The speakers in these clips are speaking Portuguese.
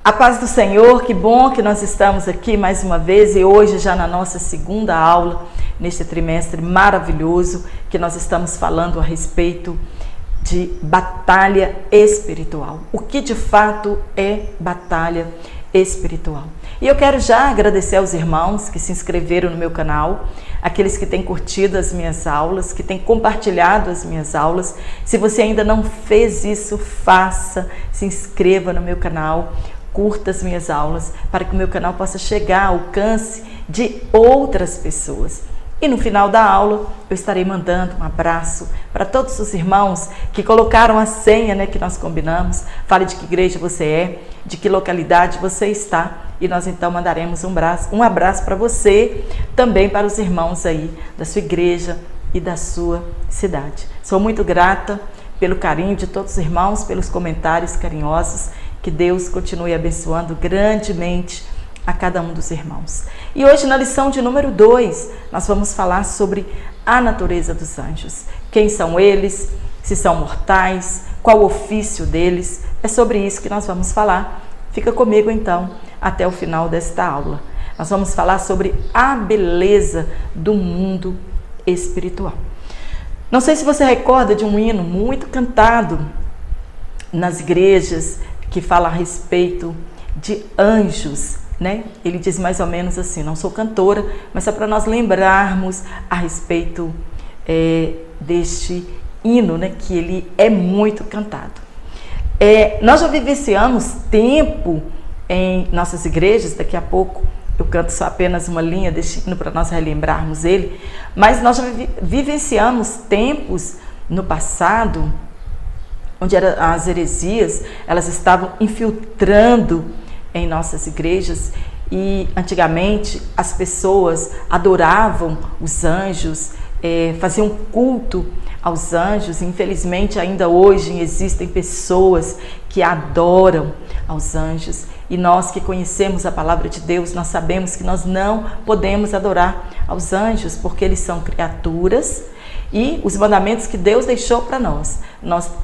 A paz do Senhor, que bom que nós estamos aqui mais uma vez e hoje já na nossa segunda aula, neste trimestre maravilhoso, que nós estamos falando a respeito de batalha espiritual. O que de fato é batalha espiritual? E eu quero já agradecer aos irmãos que se inscreveram no meu canal, aqueles que têm curtido as minhas aulas, que têm compartilhado as minhas aulas. Se você ainda não fez isso, faça, se inscreva no meu canal, curta as minhas aulas, para que o meu canal possa chegar ao alcance de outras pessoas. E no final da aula, eu estarei mandando um abraço para todos os irmãos que colocaram a senha, que nós combinamos. Fale de que igreja você é, de que localidade você está. E nós então mandaremos um abraço para você, também para os irmãos aí da sua igreja e da sua cidade. Sou muito grata pelo carinho de todos os irmãos, pelos comentários carinhosos. Que Deus continue abençoando grandemente a cada um dos irmãos. E hoje, na lição de número 2, nós vamos falar sobre a natureza dos anjos. Quem são eles? Se são mortais? Qual o ofício deles? É sobre isso que nós vamos falar. Fica comigo, então, até o final desta aula. Nós vamos falar sobre a beleza do mundo espiritual. Não sei se você recorda de um hino muito cantado nas igrejas, que fala a respeito de anjos, Ele diz mais ou menos assim, não sou cantora, mas é para nós lembrarmos a respeito deste hino, que ele é muito cantado. Nós já vivenciamos tempo em nossas igrejas, daqui a pouco eu canto só apenas uma linha deste hino para nós relembrarmos ele, mas nós já vivenciamos tempos no passado, onde as heresias, elas estavam infiltrando em nossas igrejas e antigamente as pessoas adoravam os anjos, faziam culto aos anjos. Infelizmente ainda hoje existem pessoas que adoram aos anjos e nós que conhecemos a palavra de Deus, nós sabemos que nós não podemos adorar aos anjos porque eles são criaturas e os mandamentos que Deus deixou para nós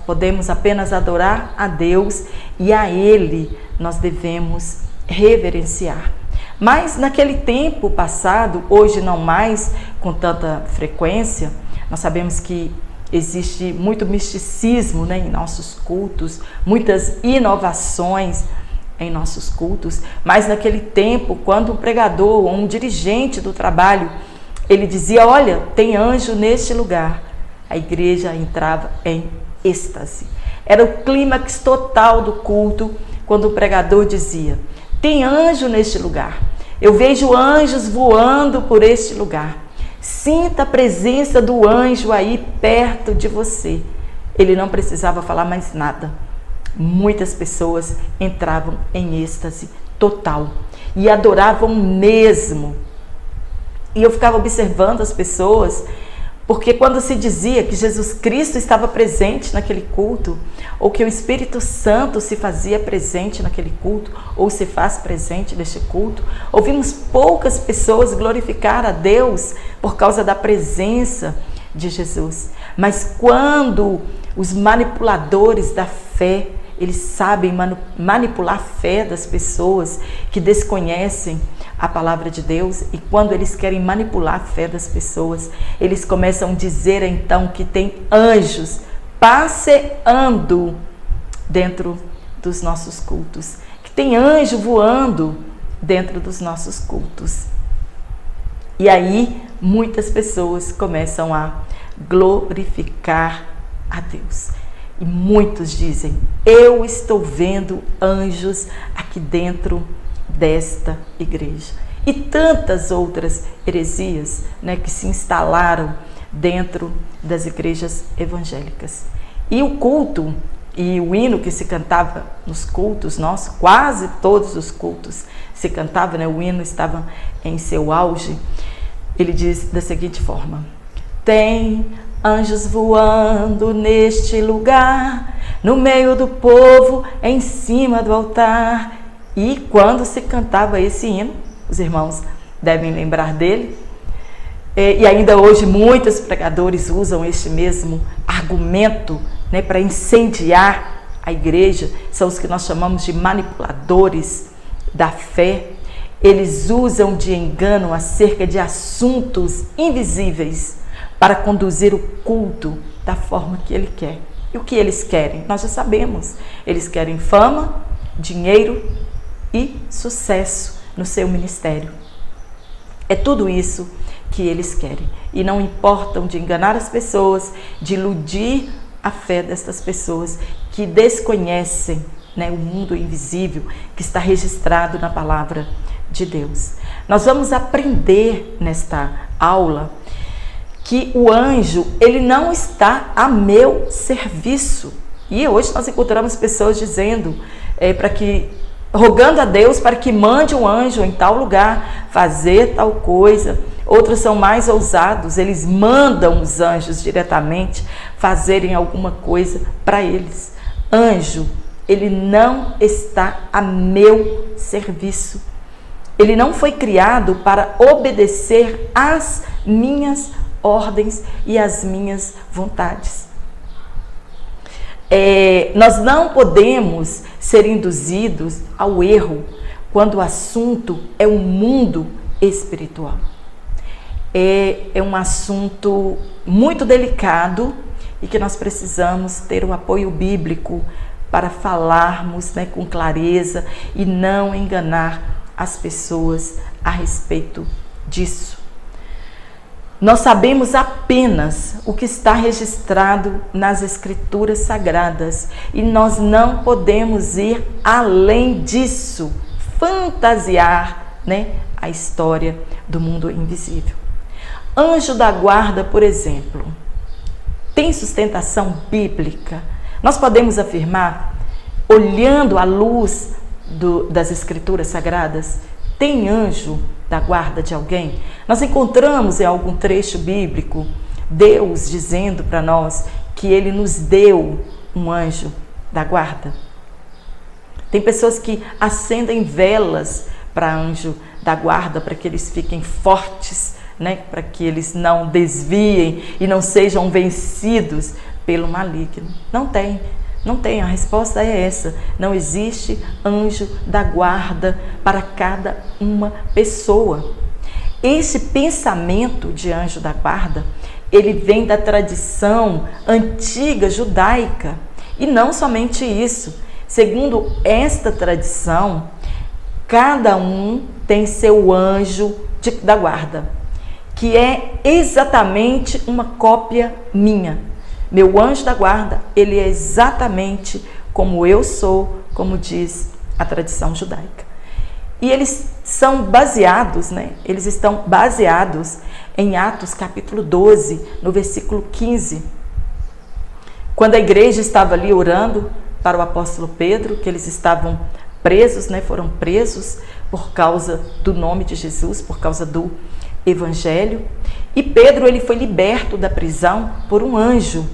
podemos apenas adorar a Deus e a Ele nós devemos reverenciar. Mas naquele tempo passado, hoje não mais com tanta frequência, nós sabemos que existe muito misticismo em nossos cultos, muitas inovações em nossos cultos, mas naquele tempo, quando um pregador ou um dirigente do trabalho ele dizia, olha, tem anjo neste lugar. A igreja entrava em êxtase. Era o clímax total do culto, quando o pregador dizia, tem anjo neste lugar. Eu vejo anjos voando por este lugar. Sinta a presença do anjo aí perto de você. Ele não precisava falar mais nada. Muitas pessoas entravam em êxtase total e adoravam mesmo. E eu ficava observando as pessoas, porque quando se dizia que Jesus Cristo estava presente naquele culto, ou que o Espírito Santo se fazia presente naquele culto, ou se faz presente neste culto, ouvimos poucas pessoas glorificar a Deus por causa da presença de Jesus. Mas quando os manipuladores da fé, eles sabem manipular a fé das pessoas que desconhecem a palavra de Deus, e quando eles querem manipular a fé das pessoas, eles começam a dizer então que tem anjos passeando dentro dos nossos cultos, que tem anjo voando dentro dos nossos cultos. E aí muitas pessoas começam a glorificar a Deus. E muitos dizem, eu estou vendo anjos aqui dentro desta igreja. E tantas outras heresias que se instalaram dentro das igrejas evangélicas. E o culto e o hino que se cantava nos cultos nossos, quase todos os cultos se cantava, o hino estava em seu auge. Ele diz da seguinte forma, tem anjos voando neste lugar, no meio do povo, em cima do altar. E quando se cantava esse hino, os irmãos devem lembrar dele, e ainda hoje muitos pregadores usam este mesmo argumento para incendiar a igreja, são os que nós chamamos de manipuladores da fé. Eles usam de engano acerca de assuntos invisíveis para conduzir o culto da forma que ele quer. E o que eles querem? Nós já sabemos. Eles querem fama, dinheiro e sucesso no seu ministério. É tudo isso que eles querem. E não importam de enganar as pessoas, de iludir a fé destas pessoas que desconhecem, né, o mundo invisível que está registrado na palavra de Deus. Nós vamos aprender nesta aula que o anjo, ele não está a meu serviço. E hoje nós encontramos pessoas dizendo, rogando a Deus para que mande um anjo em tal lugar, fazer tal coisa. Outros são mais ousados, eles mandam os anjos diretamente fazerem alguma coisa para eles. Anjo, ele não está a meu serviço. Ele não foi criado para obedecer às minhas ordens e às minhas vontades. Nós não podemos ser induzidos ao erro quando o assunto é o mundo espiritual. É um assunto muito delicado e que nós precisamos ter o apoio bíblico para falarmos, né, com clareza e não enganar as pessoas a respeito disso. Nós sabemos apenas o que está registrado nas Escrituras Sagradas e nós não podemos ir além disso, fantasiar, né, a história do mundo invisível. Anjo da guarda, por exemplo, tem sustentação bíblica? Nós podemos afirmar, olhando à luz das Escrituras Sagradas, tem anjo da guarda de alguém? Nós encontramos em algum trecho bíblico Deus dizendo para nós que Ele nos deu um anjo da guarda? Tem pessoas que acendem velas para anjo da guarda, para que eles fiquem fortes, né? Para que eles não desviem e não sejam vencidos pelo maligno. Não tem, a resposta é essa. Não existe anjo da guarda para cada uma pessoa. Esse pensamento de anjo da guarda, ele vem da tradição antiga judaica. E não somente isso. Segundo esta tradição, cada um tem seu anjo da guarda, que é exatamente uma cópia minha. Meu anjo da guarda, ele é exatamente como eu sou, como diz a tradição judaica. E eles são baseados, né? Eles estão baseados em Atos capítulo 12, no versículo 15. Quando a igreja estava ali orando para o apóstolo Pedro, que eles estavam presos, né? Foram presos por causa do nome de Jesus, por causa do Evangelho. E Pedro, ele foi liberto da prisão por um anjo.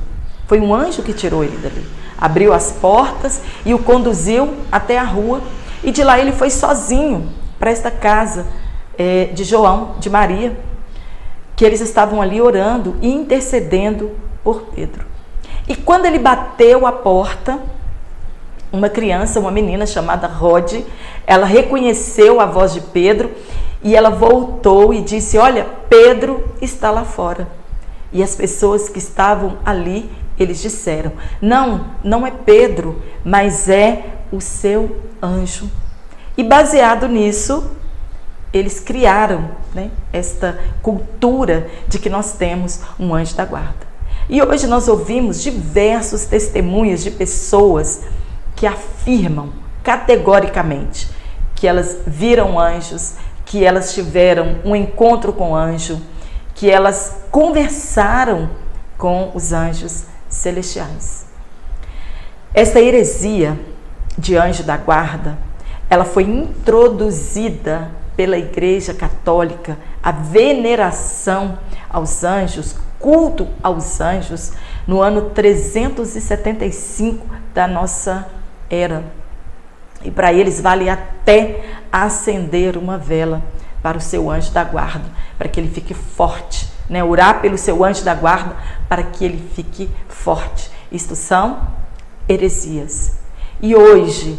Foi um anjo que tirou ele dali. Abriu as portas e o conduziu até a rua. E de lá ele foi sozinho para esta casa de João, de Maria, que eles estavam ali orando e intercedendo por Pedro. E quando ele bateu a porta, uma criança, uma menina chamada Rod, ela reconheceu a voz de Pedro e ela voltou e disse: olha, Pedro está lá fora. E as pessoas que estavam ali, eles disseram: não é Pedro, mas é o seu anjo. E baseado nisso, eles criaram, né, esta cultura de que nós temos um anjo da guarda. E hoje nós ouvimos diversos testemunhos de pessoas que afirmam categoricamente que elas viram anjos, que elas tiveram um encontro com o anjo, que elas conversaram com os anjos celestiais. Esta heresia de anjo da guarda, ela foi introduzida pela Igreja Católica, a veneração aos anjos, culto aos anjos, no ano 375 da nossa era. E para eles vale até acender uma vela para o seu anjo da guarda, para que ele fique forte, né? Orar pelo seu anjo da guarda para que ele fique forte. Isto são heresias. E hoje,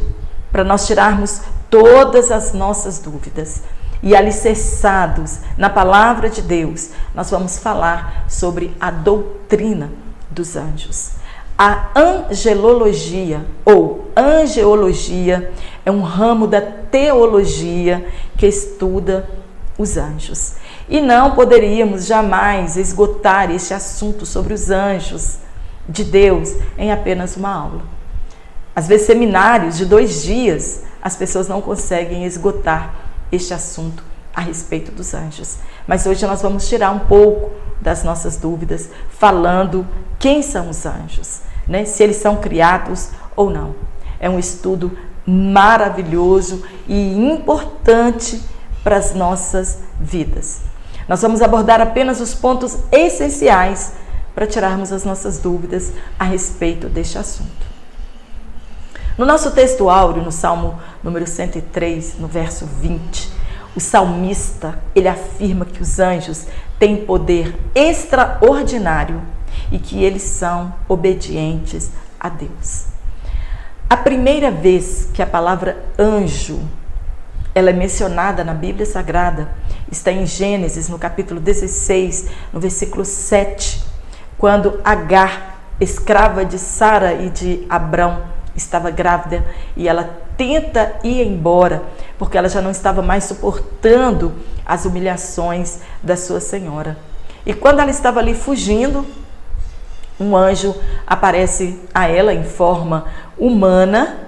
para nós tirarmos todas as nossas dúvidas e alicerçados na palavra de Deus, nós vamos falar sobre a doutrina dos anjos. A angelologia ou angeologia é um ramo da teologia que estuda os anjos. E não poderíamos jamais esgotar este assunto sobre os anjos de Deus em apenas uma aula. Às vezes, seminários de 2 dias, as pessoas não conseguem esgotar este assunto a respeito dos anjos. Mas hoje nós vamos tirar um pouco das nossas dúvidas, falando quem são os anjos, né? Se eles são criados ou não. É um estudo maravilhoso e importante para as nossas vidas. Nós vamos abordar apenas os pontos essenciais para tirarmos as nossas dúvidas a respeito deste assunto. No nosso texto áureo, no Salmo número 103, no verso 20, o salmista, ele afirma que os anjos têm poder extraordinário e que eles são obedientes a Deus. A primeira vez que a palavra anjo ela é mencionada na Bíblia Sagrada está em Gênesis, no capítulo 16, no versículo 7, quando Agar, escrava de Sara e de Abrão, estava grávida e ela tenta ir embora, porque ela já não estava mais suportando as humilhações da sua senhora. E quando ela estava ali fugindo, um anjo aparece a ela em forma humana.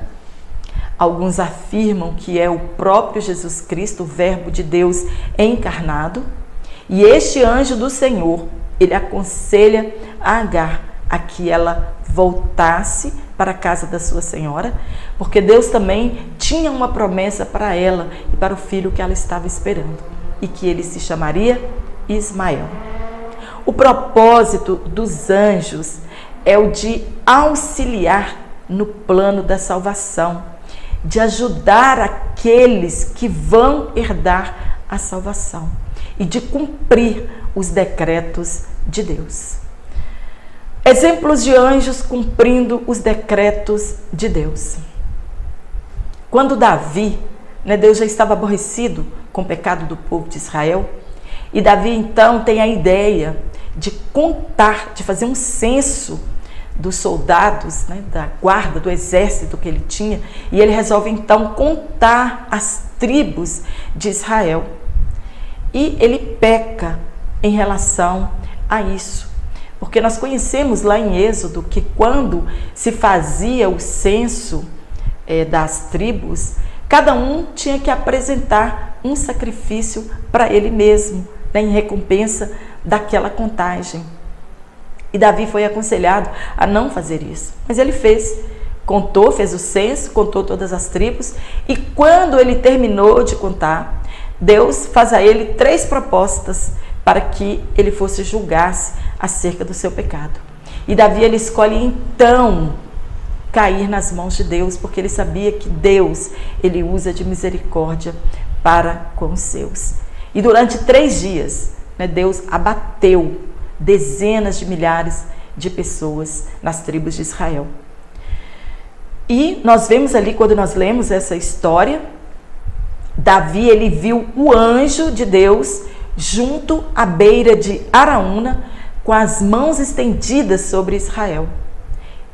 Alguns afirmam que é o próprio Jesus Cristo, o Verbo de Deus encarnado. E este anjo do Senhor, ele aconselha a Agar a que ela voltasse para a casa da sua senhora, porque Deus também tinha uma promessa para ela e para o filho que ela estava esperando, e que ele se chamaria Ismael. O propósito dos anjos é o de auxiliar no plano da salvação, de ajudar aqueles que vão herdar a salvação e de cumprir os decretos de Deus. Exemplos de anjos cumprindo os decretos de Deus. Quando Davi, Deus já estava aborrecido com o pecado do povo de Israel, e Davi então tem a ideia de contar, de fazer um censo dos soldados, da guarda, do exército que ele tinha, e ele resolve então contar as tribos de Israel. E ele peca em relação a isso, porque nós conhecemos lá em Êxodo que quando se fazia o censo das tribos, cada um tinha que apresentar um sacrifício para ele mesmo, em recompensa daquela contagem. E Davi foi aconselhado a não fazer isso, mas ele fez. Fez o censo, contou todas as tribos, e quando ele terminou de contar, Deus faz a ele 3 propostas para que ele fosse julgar-se acerca do seu pecado. E Davi, ele escolhe então cair nas mãos de Deus, porque ele sabia que Deus, ele usa de misericórdia para com os seus. E durante 3 dias, Deus abateu dezenas de milhares de pessoas nas tribos de Israel. E nós vemos ali, quando nós lemos essa história, Davi, ele viu o anjo de Deus junto à beira de Araúna, com as mãos estendidas sobre Israel.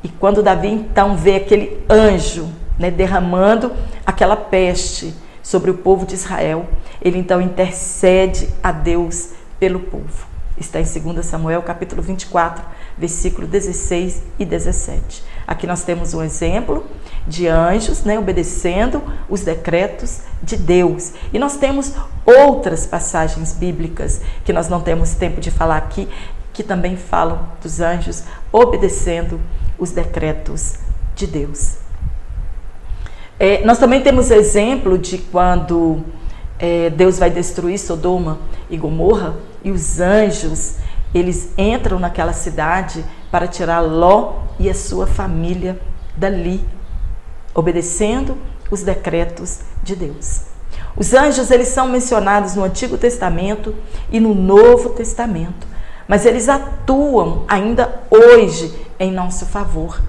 E quando Davi então vê aquele anjo, derramando aquela peste sobre o povo de Israel, ele então intercede a Deus pelo povo. Está em 2 Samuel, capítulo 24, versículo 16 e 17. Aqui nós temos um exemplo de anjos, obedecendo os decretos de Deus. E nós temos outras passagens bíblicas que nós não temos tempo de falar aqui, que também falam dos anjos obedecendo os decretos de Deus. Nós também temos exemplo de quando Deus vai destruir Sodoma e Gomorra, e os anjos, eles entram naquela cidade para tirar Ló e a sua família dali, obedecendo os decretos de Deus. Os anjos, eles são mencionados no Antigo Testamento e no Novo Testamento, mas eles atuam ainda hoje em nosso favor.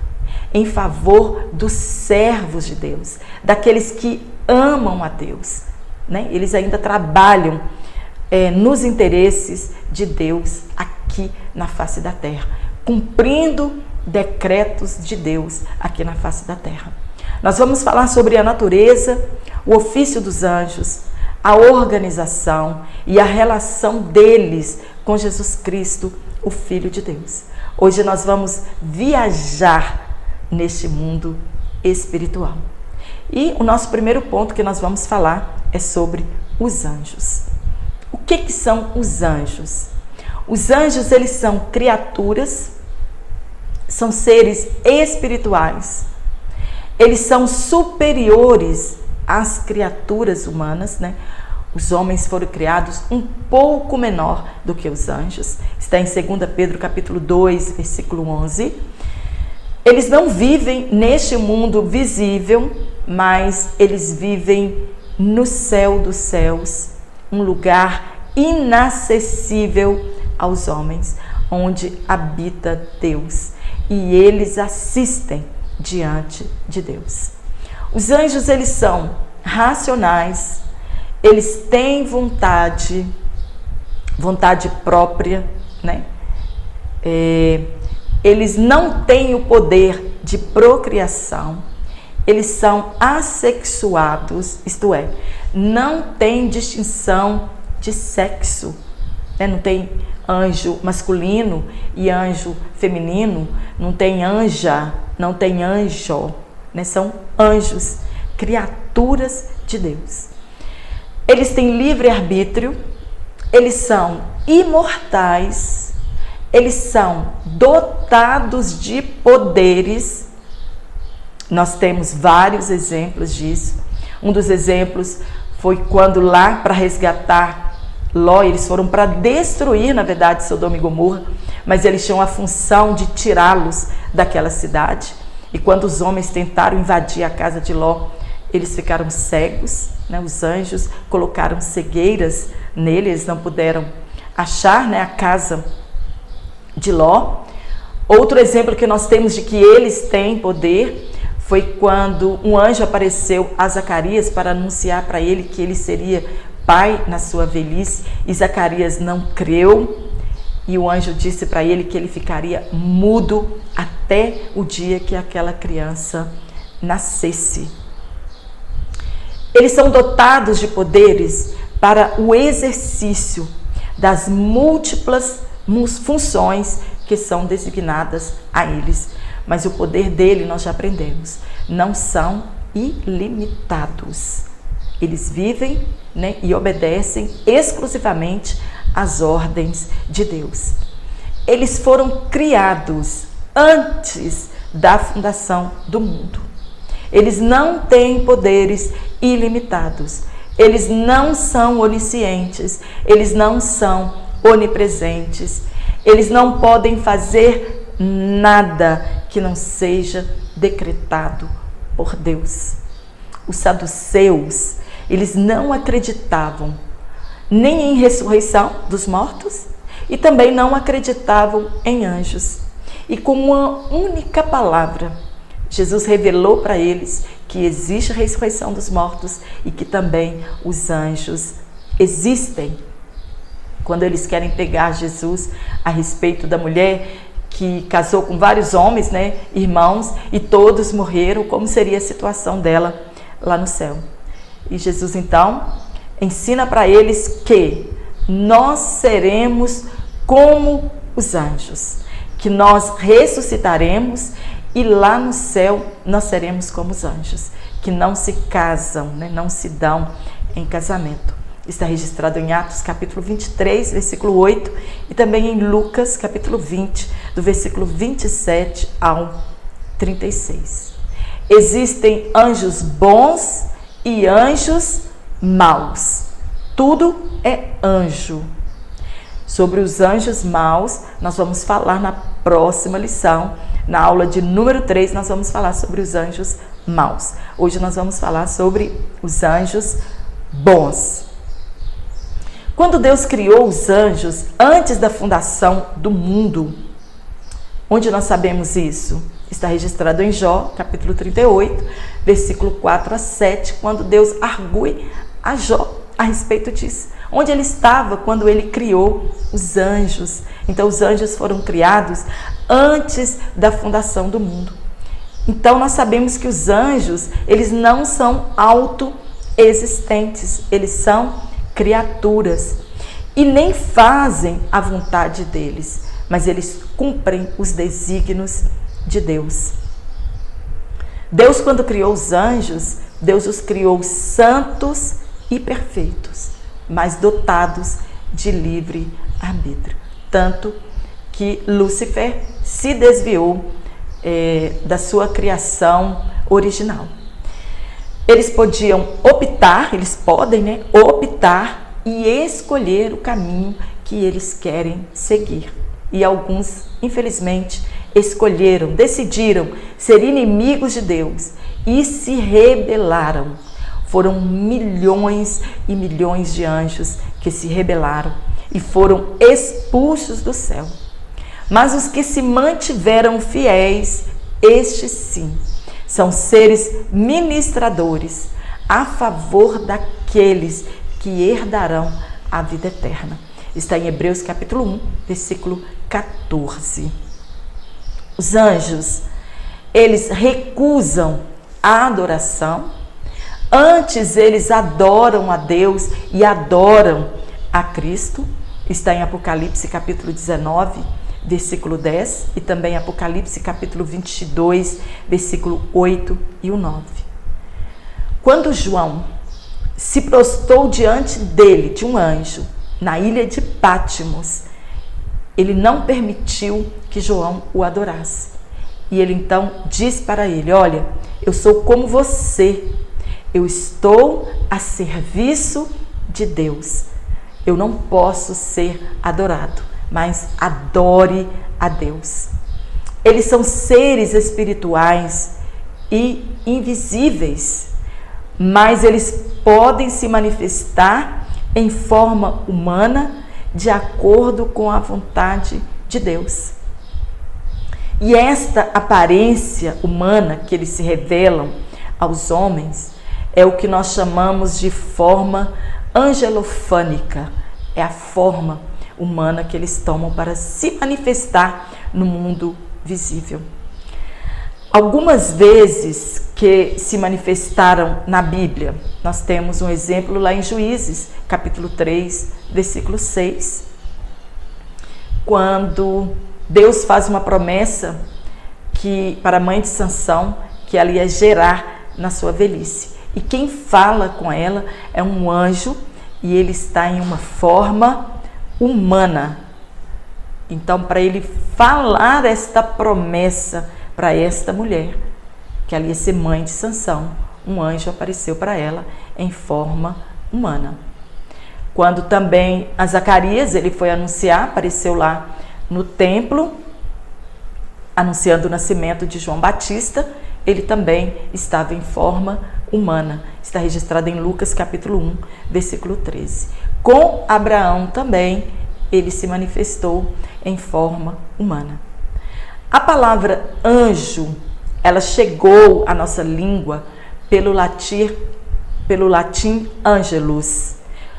em favor dos servos de Deus, daqueles que amam a Deus, né? Eles ainda trabalham nos interesses de Deus aqui na face da terra, cumprindo decretos de Deus aqui na face da terra. Nós vamos falar sobre a natureza, o ofício dos anjos, a organização e a relação deles com Jesus Cristo, o Filho de Deus. Hoje nós vamos viajar neste mundo espiritual. E o nosso primeiro ponto que nós vamos falar é sobre os anjos. O que são os anjos? Os anjos, eles são criaturas, são seres espirituais. Eles são superiores às criaturas humanas, né? Os homens foram criados um pouco menor do que os anjos. Está em 2 Pedro capítulo 2, versículo 11. Eles não vivem neste mundo visível, mas eles vivem no céu dos céus, um lugar inacessível aos homens, onde habita Deus. E eles assistem diante de Deus. Os anjos, eles são racionais, eles têm vontade própria, né? Eles não têm o poder de procriação, eles são assexuados, isto é, não tem distinção de sexo, né? Não tem anjo masculino e anjo feminino, não tem anja, não tem anjo, né? São anjos, criaturas de Deus. Eles têm livre-arbítrio, eles são imortais, eles são dotados de poderes. Nós temos vários exemplos disso. Um dos exemplos foi quando lá para resgatar Ló, eles foram para destruir, na verdade, Sodoma e Gomorra, mas eles tinham a função de tirá-los daquela cidade. E quando os homens tentaram invadir a casa de Ló, eles ficaram cegos, né? Os anjos colocaram cegueiras nele, eles não puderam achar, né, a casa de Ló. Outro exemplo que nós temos de que eles têm poder foi quando um anjo apareceu a Zacarias para anunciar para ele que ele seria pai na sua velhice, e Zacarias não creu, e o anjo disse para ele que ele ficaria mudo até o dia que aquela criança nascesse. Eles são dotados de poderes para o exercício das múltiplas funções que são designadas a eles. Mas o poder dele, nós já aprendemos, não são ilimitados. Eles vivem, né, e obedecem exclusivamente às ordens de Deus. Eles foram criados antes da fundação do mundo. Eles não têm poderes ilimitados. Eles não são oniscientes. Eles não são onipresentes. Eles não podem fazer nada que não seja decretado por Deus. Os saduceus, eles não acreditavam nem em ressurreição dos mortos e também não acreditavam em anjos. E com uma única palavra, Jesus revelou para eles que existe a ressurreição dos mortos e que também os anjos existem. Quando eles querem pegar Jesus a respeito da mulher que casou com vários homens, né, irmãos, e todos morreram, como seria a situação dela lá no céu? E Jesus então ensina para eles que nós seremos como os anjos, que nós ressuscitaremos e lá no céu nós seremos como os anjos, que não se casam, né, não se dão em casamento. Está registrado em Atos capítulo 23, versículo 8, e também em Lucas capítulo 20, do versículo 27 ao 36. Existem anjos bons e anjos maus. Tudo é anjo. Sobre os anjos maus, nós vamos falar na próxima lição. Na aula de número 3, nós vamos falar sobre os anjos maus. Hoje nós vamos falar sobre os anjos bons. Quando Deus criou os anjos antes da fundação do mundo, onde nós sabemos isso? Está registrado em Jó, capítulo 38, versículo 4 a 7, quando Deus argue a Jó a respeito disso. Onde ele estava quando ele criou os anjos. Então, os anjos foram criados antes da fundação do mundo. Então, nós sabemos que os anjos, eles não são autoexistentes, eles são criaturas e nem fazem a vontade deles, mas eles cumprem os desígnios de Deus. Deus, quando criou os anjos, Deus os criou santos e perfeitos, mas dotados de livre arbítrio. Tanto que Lúcifer se desviou da sua criação original. Eles podiam optar, eles podem, optar e escolher o caminho que eles querem seguir. E alguns, infelizmente, escolheram, decidiram ser inimigos de Deus e se rebelaram. Foram milhões e milhões de anjos que se rebelaram e foram expulsos do céu. Mas os que se mantiveram fiéis, estes sim, são seres ministradores a favor daqueles que herdarão a vida eterna. Está em Hebreus capítulo 1, versículo 14. Os anjos, eles recusam a adoração. Antes eles adoram a Deus e adoram a Cristo. Está em Apocalipse capítulo 19, versículo 10 e também Apocalipse capítulo 22, versículo 8 e o 9. Quando João se prostrou diante dele, de um anjo, na ilha de Pátimos, ele não permitiu que João o adorasse. E ele então diz para ele: olha, eu sou como você, eu estou a serviço de Deus. Eu não posso ser adorado, mas adore a Deus. Eles são seres espirituais e invisíveis, mas eles podem se manifestar em forma humana de acordo com a vontade de Deus. E esta aparência humana que eles se revelam aos homens é o que nós chamamos de forma angelofânica. É a forma humana que eles tomam para se manifestar no mundo visível. Algumas vezes que se manifestaram na Bíblia, nós temos um exemplo lá em Juízes, capítulo 3, versículo 6, quando Deus faz uma promessa para a mãe de Sansão, que ela ia gerar na sua velhice. E quem fala com ela é um anjo e ele está em uma forma humana. Então, para ele falar esta promessa para esta mulher, que ela ia ser mãe de Sansão, um anjo apareceu para ela em forma humana. Quando também a Zacarias, ele foi anunciar, apareceu lá no templo, anunciando o nascimento de João Batista, ele também estava em forma humana. Está registrado em Lucas capítulo 1, versículo 13. Com Abraão também, ele se manifestou em forma humana. A palavra anjo, ela chegou à nossa língua pelo latim angelus,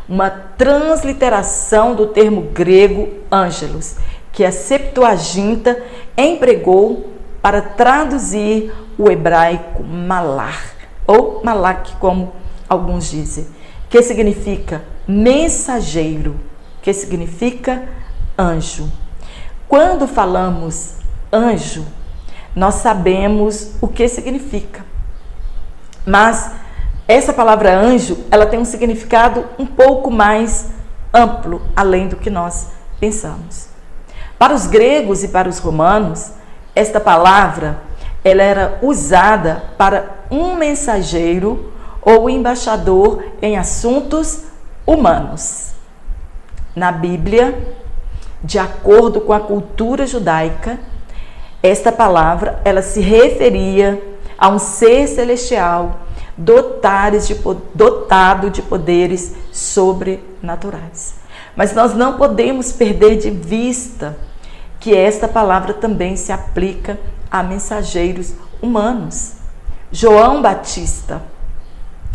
uma transliteração do termo grego angelos, que a Septuaginta empregou para traduzir o hebraico malar, ou malak, como alguns dizem, que significa mensageiro, que significa anjo. Quando falamos anjo, nós sabemos o que significa, mas essa palavra anjo, ela tem um significado um pouco mais amplo, além do que nós pensamos. Para os gregos e para os romanos, esta palavra ela era usada para um mensageiro ou embaixador em assuntos humanos. Na Bíblia, de acordo com a cultura judaica, esta palavra ela se referia a um ser celestial dotado de poderes sobrenaturais. Mas nós não podemos perder de vista que esta palavra também se aplica a mensageiros humanos. João Batista,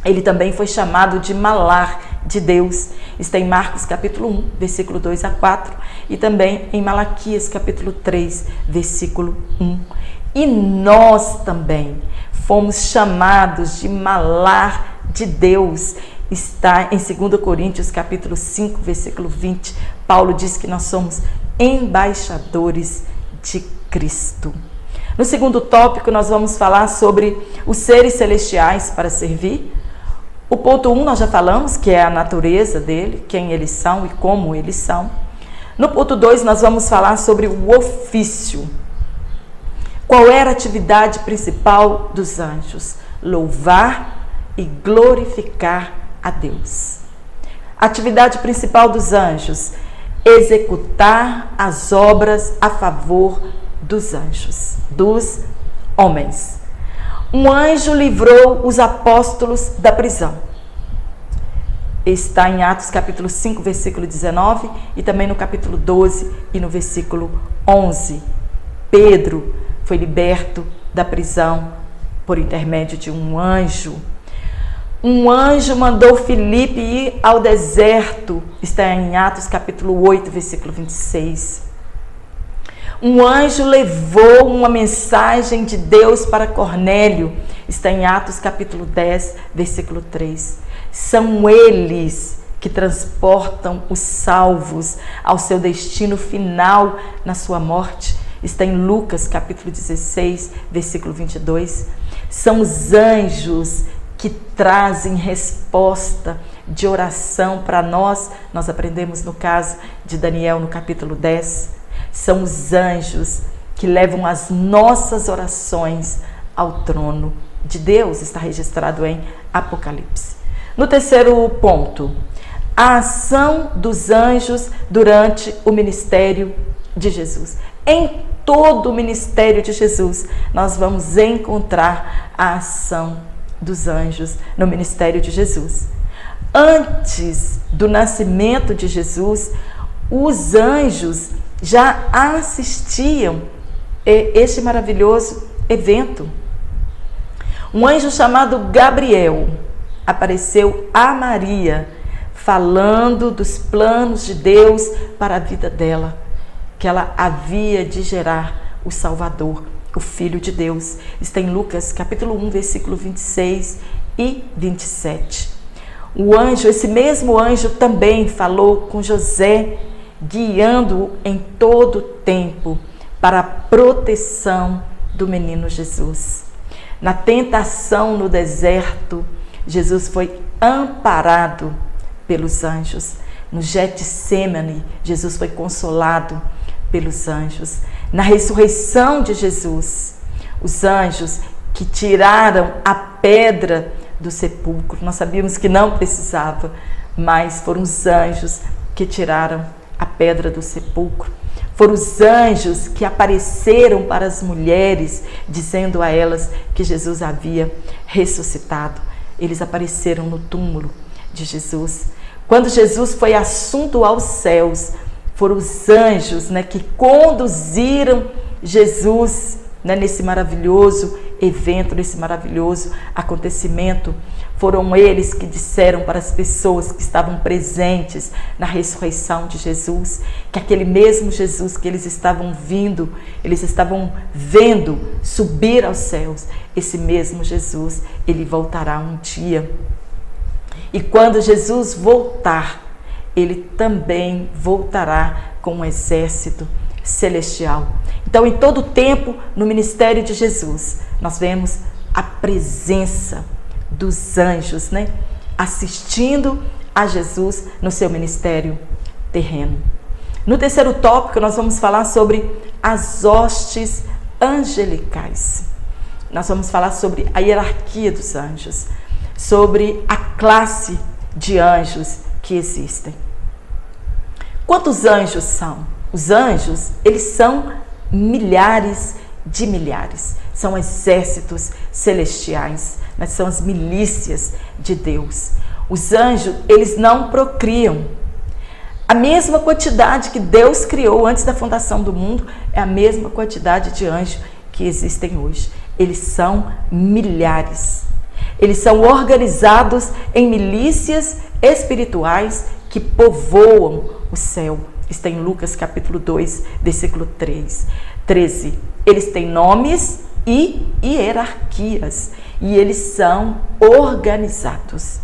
ele também foi chamado de malar de Deus. Está em Marcos capítulo 1, versículo 2 a 4 e também em Malaquias capítulo 3, versículo 1. E nós também fomos chamados de malar de Deus. Está em 2 Coríntios capítulo 5, versículo 20. Paulo diz que nós somos embaixadores de Cristo. No segundo tópico, nós vamos falar sobre os seres celestiais para servir. O ponto 1 nós já falamos, que é a natureza dele, quem eles são e como eles são. No ponto 2 nós vamos falar sobre o ofício. Qual era a atividade principal dos anjos? Louvar e glorificar a Deus. A atividade principal dos anjos: executar as obras a favor dos anjos, dos homens. Um anjo livrou os apóstolos da prisão. Está em Atos capítulo 5, versículo 19 e também no capítulo 12 e no versículo 11. Pedro foi liberto da prisão por intermédio de um anjo. Um anjo mandou Filipe ir ao deserto. Está em Atos capítulo 8, versículo 26. Um anjo levou uma mensagem de Deus para Cornélio. Está em Atos capítulo 10, versículo 3. São eles que transportam os salvos ao seu destino final na sua morte. Está em Lucas capítulo 16, versículo 22. São os anjos que trazem resposta de oração para nós. Nós aprendemos no caso de Daniel no capítulo 10. São os anjos que levam as nossas orações ao trono de Deus. Está registrado em Apocalipse. No terceiro ponto, a ação dos anjos durante o ministério de Jesus. Em todo o ministério de Jesus, nós vamos encontrar a ação dos anjos no ministério de Jesus. Antes do nascimento de Jesus, os anjos já assistiam este maravilhoso evento. Um anjo chamado Gabriel apareceu a Maria, falando dos planos de Deus para a vida dela, que ela havia de gerar o Salvador, o Filho de Deus. Está em Lucas capítulo 1, versículo 26 e 27. O anjo, esse mesmo anjo também falou com José, guiando-o em todo o tempo para a proteção do menino Jesus. Na tentação no deserto, Jesus foi amparado pelos anjos. No Getsêmani, Jesus foi consolado pelos anjos. Na ressurreição de Jesus, os anjos que tiraram a pedra do sepulcro, nós sabíamos que não precisava, mas foram os anjos que tiraram a pedra do sepulcro. Foram os anjos que apareceram para as mulheres, dizendo a elas que Jesus havia ressuscitado. Eles apareceram no túmulo de Jesus. Quando Jesus foi assunto aos céus, foram os anjos, que conduziram Jesus, nesse maravilhoso evento, nesse maravilhoso acontecimento. Foram eles que disseram para as pessoas que estavam presentes na ressurreição de Jesus, que aquele mesmo Jesus que eles estavam vendo subir aos céus, esse mesmo Jesus, ele voltará um dia. E quando Jesus voltar, ele também voltará com um exército celestial. Então, em todo o tempo, no ministério de Jesus, nós vemos a presença dos anjos, assistindo a Jesus no seu ministério terreno. No terceiro tópico, nós vamos falar sobre as hostes angelicais. Nós vamos falar sobre a hierarquia dos anjos, sobre a classe de anjos que existem. Quantos anjos são? Os anjos, eles são milhares de milhares. São exércitos celestiais, são as milícias de Deus. Os anjos, eles não procriam. A mesma quantidade que Deus criou antes da fundação do mundo é a mesma quantidade de anjos que existem hoje. Eles são milhares. Eles são organizados em milícias espirituais que povoam o céu. Está em Lucas capítulo 2, versículo 13. Eles têm nomes e hierarquias e eles são organizados.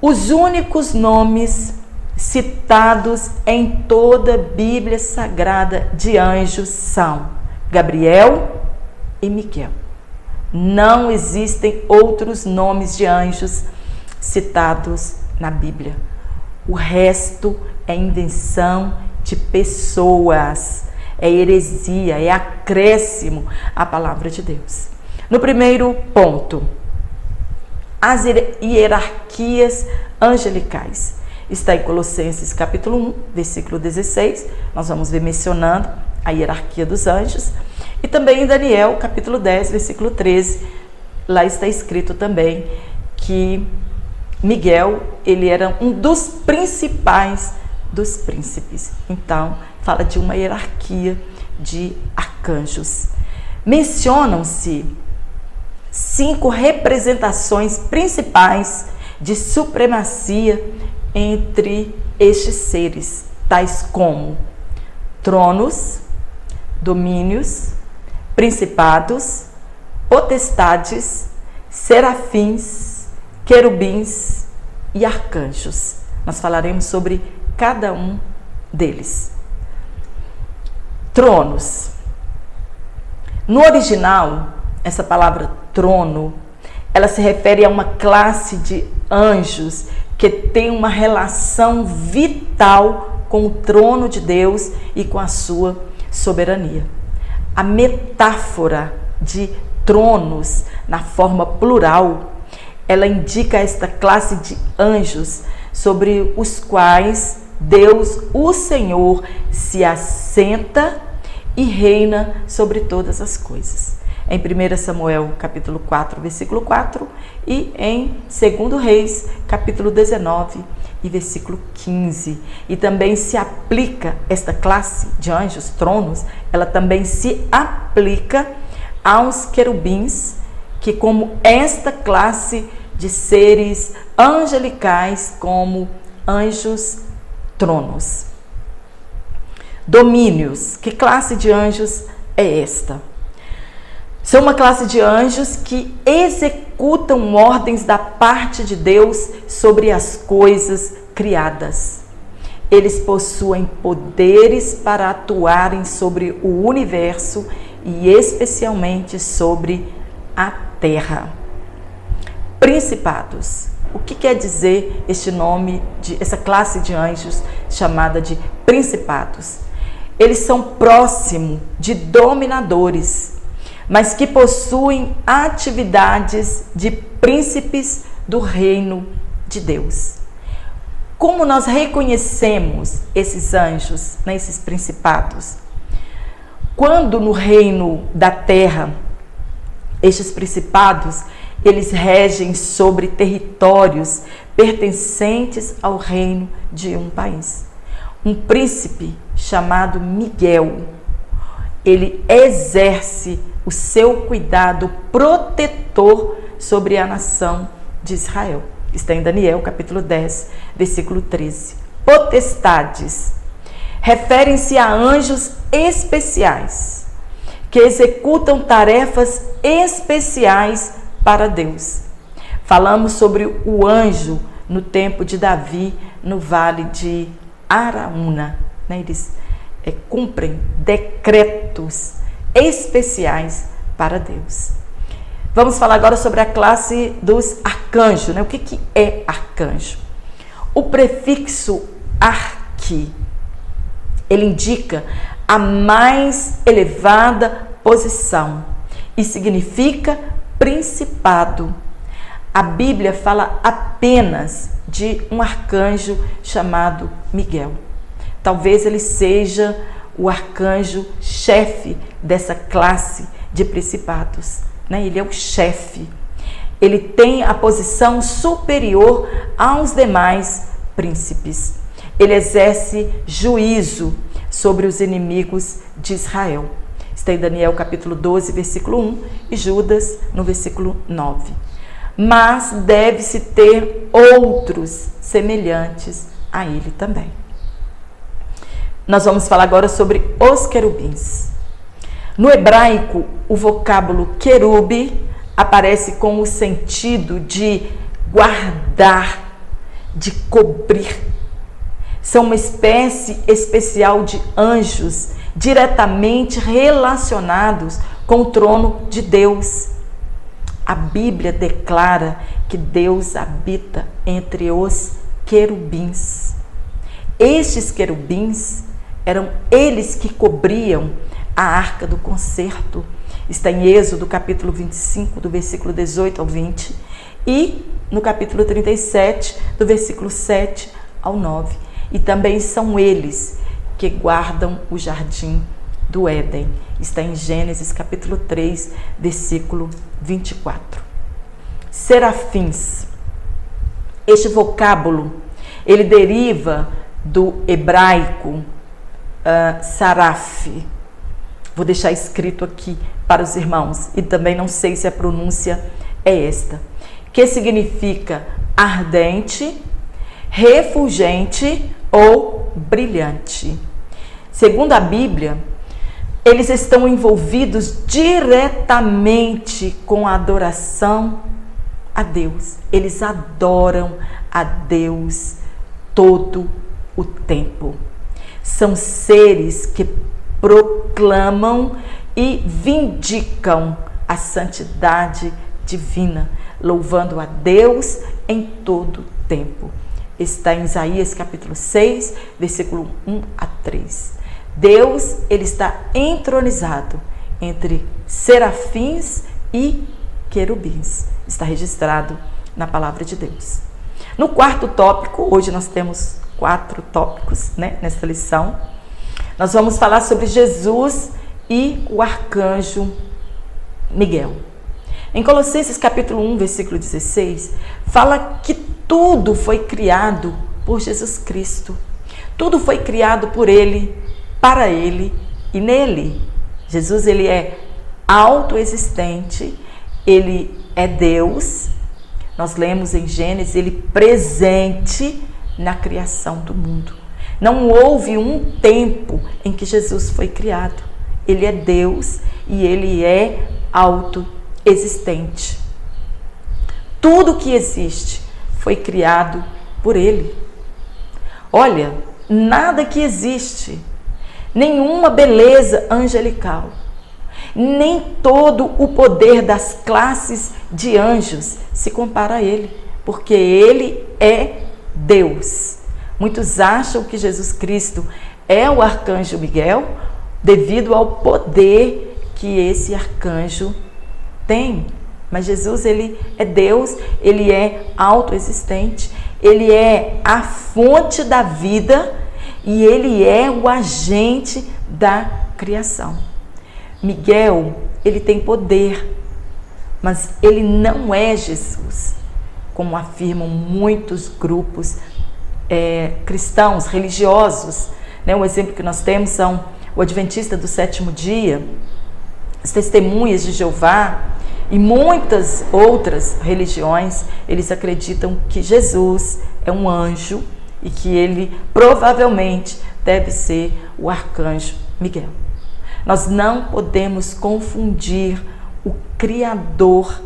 Os únicos nomes citados em toda a Bíblia Sagrada de anjos são Gabriel e Miguel. Não existem outros nomes de anjos citados na Bíblia. O resto é invenção de pessoas, é heresia, é acréscimo à palavra de Deus. No primeiro ponto, as hierarquias angelicais. Está em Colossenses capítulo 1, versículo 16. Nós vamos ver mencionando a hierarquia dos anjos. E também em Daniel capítulo 10, versículo 13. Lá está escrito também que Miguel, ele era um dos principais dos príncipes. Então, fala de uma hierarquia de arcanjos. Mencionam-se 5 representações principais de supremacia entre estes seres, tais como tronos, domínios, principados, potestades, serafins, querubins e arcanjos. Nós falaremos sobre cada um deles. Tronos. No original, essa palavra trono, ela se refere a uma classe de anjos que tem uma relação vital com o trono de Deus e com a sua soberania. A metáfora de tronos na forma plural, ela indica esta classe de anjos sobre os quais Deus, o Senhor, se assenta e reina sobre todas as coisas. Em 1 Samuel, capítulo 4, versículo 4, e em 2 Reis, capítulo 19 e versículo 15. E também se aplica esta classe de anjos, tronos, ela também se aplica aos querubins, que como esta classe de seres angelicais, como anjos tronos. Domínios. Que classe de anjos é esta? São uma classe de anjos que executam ordens da parte de Deus sobre as coisas criadas. Eles possuem poderes para atuarem sobre o universo e especialmente sobre a terra. Principados. O que quer dizer este nome, essa classe de anjos chamada de principados? Eles são próximos de dominadores, mas que possuem atividades de príncipes do reino de Deus. Como nós reconhecemos esses anjos, esses principados? Quando no reino da terra, estes principados, eles regem sobre territórios pertencentes ao reino de um país. Um príncipe chamado Miguel, ele exerce o seu cuidado protetor sobre a nação de Israel. Está em Daniel, capítulo 10, versículo 13. Potestades referem-se a anjos especiais, que executam tarefas especiais para Deus. Falamos sobre o anjo no tempo de Davi, no vale de Araúna. Eles cumprem decretos especiais para Deus. Vamos falar agora sobre a classe dos arcanjos. O que é arcanjo? O prefixo arqui, ele indica a mais elevada posição e significa principado. A Bíblia fala apenas de um arcanjo chamado Miguel. Talvez ele seja o arcanjo chefe dessa classe de principados. Ele é o chefe. Ele tem a posição superior aos demais príncipes. Ele exerce juízo sobre os inimigos de Israel. Está Está em Daniel capítulo 12, versículo 1 e Judas no versículo 9. Mas deve-se ter outros semelhantes a ele também. Nós vamos falar agora sobre os querubins. No hebraico, o vocábulo querube aparece com o sentido de guardar, de cobrir. São uma espécie especial de anjos diretamente relacionados com o trono de Deus. A Bíblia declara que Deus habita entre os querubins. Estes querubins eram eles que cobriam a arca do concerto. Está em Êxodo capítulo 25, do versículo 18 ao 20, e no capítulo 37, do versículo 7 ao 9. E também são eles que guardam o jardim do Éden. Está em Gênesis capítulo 3, versículo 24. Serafins. Este vocábulo, ele deriva do hebraico saraf. Vou deixar escrito aqui para os irmãos, e também não sei se a pronúncia é esta, que significa ardente, refulgente ou brilhante. Segundo a Bíblia, eles estão envolvidos diretamente com a adoração a Deus. Eles adoram a Deus todo o tempo. São seres que proclamam e vindicam a santidade divina, louvando a Deus em todo o tempo. Está em Isaías capítulo 6, versículo 1 a 3. Deus, ele está entronizado entre serafins e querubins. Está registrado na palavra de Deus. No quarto tópico, hoje nós temos 4 tópicos, nessa lição. Nós vamos falar sobre Jesus e o arcanjo Miguel. Em Colossenses capítulo 1, versículo 16, fala que tudo foi criado por Jesus Cristo. Tudo foi criado por Ele, para Ele e nele. Jesus, ele é autoexistente, ele é Deus. Nós lemos em Gênesis, ele presente na criação do mundo. Não houve um tempo em que Jesus foi criado. Ele é Deus e ele é autoexistente. Tudo que existe foi criado por ele. Olha, nada que existe, nenhuma beleza angelical, nem todo o poder das classes de anjos se compara a ele, porque ele é Deus. Muitos acham que Jesus Cristo é o arcanjo Miguel devido ao poder que esse arcanjo tem. Mas Jesus, ele é Deus, ele é autoexistente, ele é a fonte da vida e ele é o agente da criação. Miguel, ele tem poder, mas ele não é Jesus, como afirmam muitos grupos cristãos, religiosos. Um exemplo que nós temos são o Adventista do Sétimo Dia, as Testemunhas de Jeová e muitas outras religiões. Eles acreditam que Jesus é um anjo e que ele provavelmente deve ser o arcanjo Miguel. Nós não podemos confundir o Criador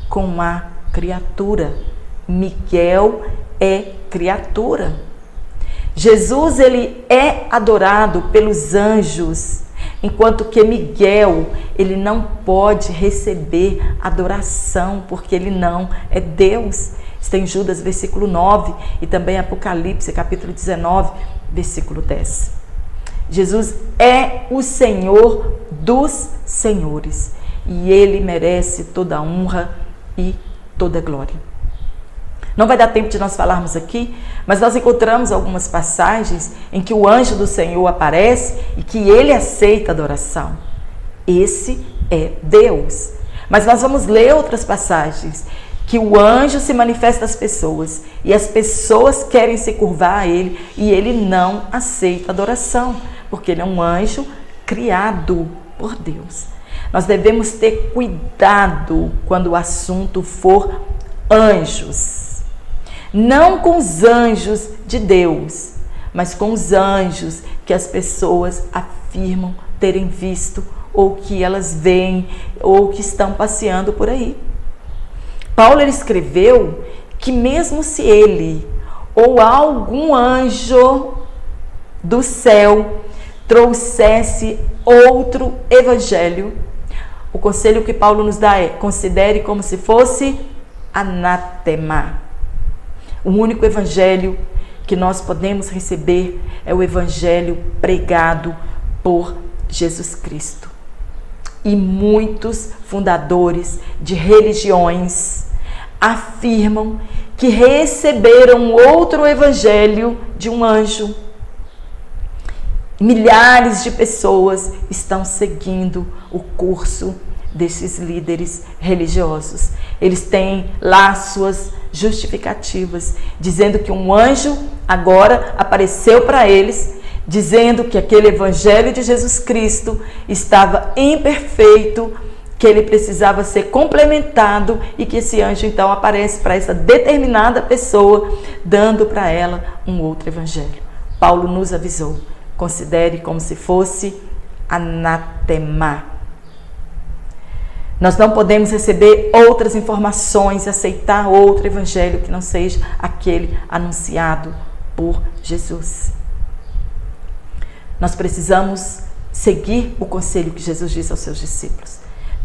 com a criatura. Miguel é criatura. Jesus, ele é adorado pelos anjos, enquanto que Miguel, ele não pode receber adoração, porque ele não é Deus. Está em Judas, versículo 9, e também Apocalipse, capítulo 19, versículo 10. Jesus é o Senhor dos senhores, e ele merece toda a honra e toda a glória. Não vai dar tempo de nós falarmos aqui, mas nós encontramos algumas passagens em que o anjo do Senhor aparece e que ele aceita a adoração. Esse é Deus. Mas nós vamos ler outras passagens que o anjo se manifesta às pessoas e as pessoas querem se curvar a ele e ele não aceita adoração, porque ele é um anjo criado por Deus. Nós devemos ter cuidado quando o assunto for anjos. Não com os anjos de Deus, mas com os anjos que as pessoas afirmam terem visto, ou que elas veem, ou que estão passeando por aí. Paulo ele escreveu que mesmo se ele ou algum anjo do céu trouxesse outro evangelho, o conselho que Paulo nos dá é: considere como se fosse anátema. O único evangelho que nós podemos receber é o evangelho pregado por Jesus Cristo. E muitos fundadores de religiões afirmam que receberam outro evangelho de um anjo. Milhares de pessoas estão seguindo o curso desses líderes religiosos. Eles têm lá suas justificativas, dizendo que um anjo agora apareceu para eles, dizendo que aquele evangelho de Jesus Cristo estava imperfeito, que ele precisava ser complementado, e que esse anjo então aparece para essa determinada pessoa, dando para ela um outro evangelho. Paulo nos avisou: considere como se fosse anátema. Nós não podemos receber outras informações, aceitar outro evangelho que não seja aquele anunciado por Jesus. Nós precisamos seguir o conselho que Jesus disse aos seus discípulos.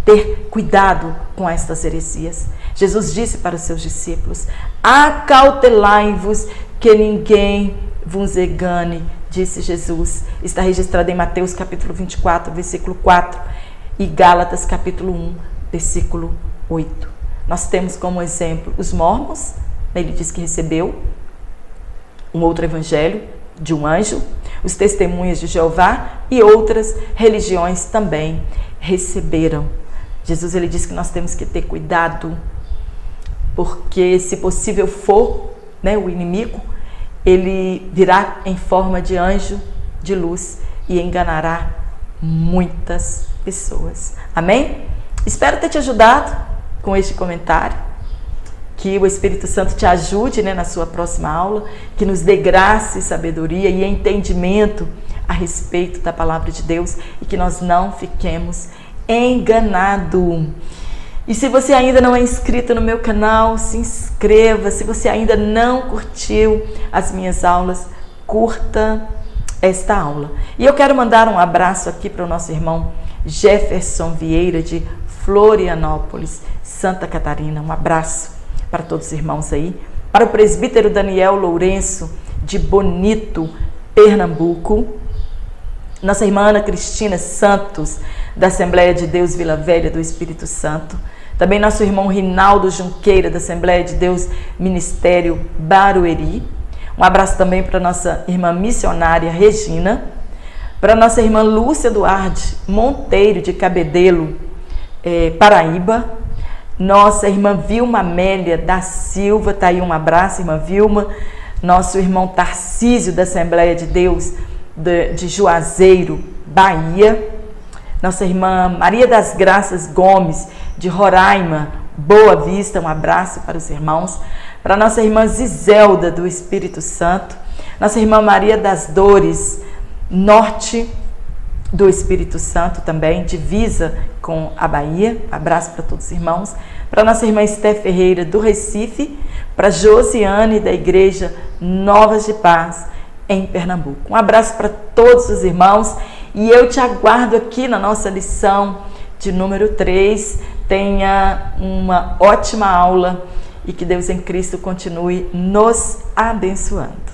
Ter cuidado com estas heresias. Jesus disse para os seus discípulos: acautelai-vos que ninguém vos engane, disse Jesus. Está registrado em Mateus capítulo 24, versículo 4 e Gálatas capítulo 1, versículo 8. Nós temos como exemplo os mormons. Ele diz que recebeu um outro evangelho de um anjo. Os testemunhas de Jeová e outras religiões também receberam. Jesus ele diz que nós temos que ter cuidado, porque se possível for, o inimigo, ele virá em forma de anjo de luz e enganará muitas pessoas. Amém? Espero ter te ajudado com este comentário. Que o Espírito Santo te ajude na sua próxima aula, que nos dê graça e sabedoria e entendimento a respeito da palavra de Deus, e que nós não fiquemos enganados. E se você ainda não é inscrito no meu canal, se inscreva. Se você ainda não curtiu as minhas aulas, curta esta aula. E eu quero mandar um abraço aqui para o nosso irmão Jefferson Vieira, de Florianópolis, Santa Catarina. Um abraço para todos os irmãos aí. Para o presbítero Daniel Lourenço, de Bonito, Pernambuco. Nossa irmã Ana Cristina Santos, da Assembleia de Deus Vila Velha do Espírito Santo. Também nosso irmão Rinaldo Junqueira, da Assembleia de Deus Ministério Barueri. Um abraço também para nossa irmã missionária Regina. Para nossa irmã Lúcia Duarte Monteiro, de Cabedelo, Paraíba. Nossa irmã Vilma Amélia da Silva, tá aí um abraço, irmã Vilma. Nosso irmão Tarcísio, da Assembleia de Deus de Juazeiro, Bahia. Nossa irmã Maria das Graças Gomes, de Roraima, Boa Vista. Um abraço para os irmãos. Para nossa irmã Zizelda, do Espírito Santo. Nossa irmã Maria das Dores, norte do Espírito Santo também, divisa com a Bahia. Abraço para todos os irmãos. Para nossa irmã Esté Ferreira, do Recife. Para Josiane, da Igreja Novas de Paz, em Pernambuco. Um abraço para todos os irmãos, e eu te aguardo aqui na nossa lição de número 3. Tenha uma ótima aula e que Deus em Cristo continue nos abençoando.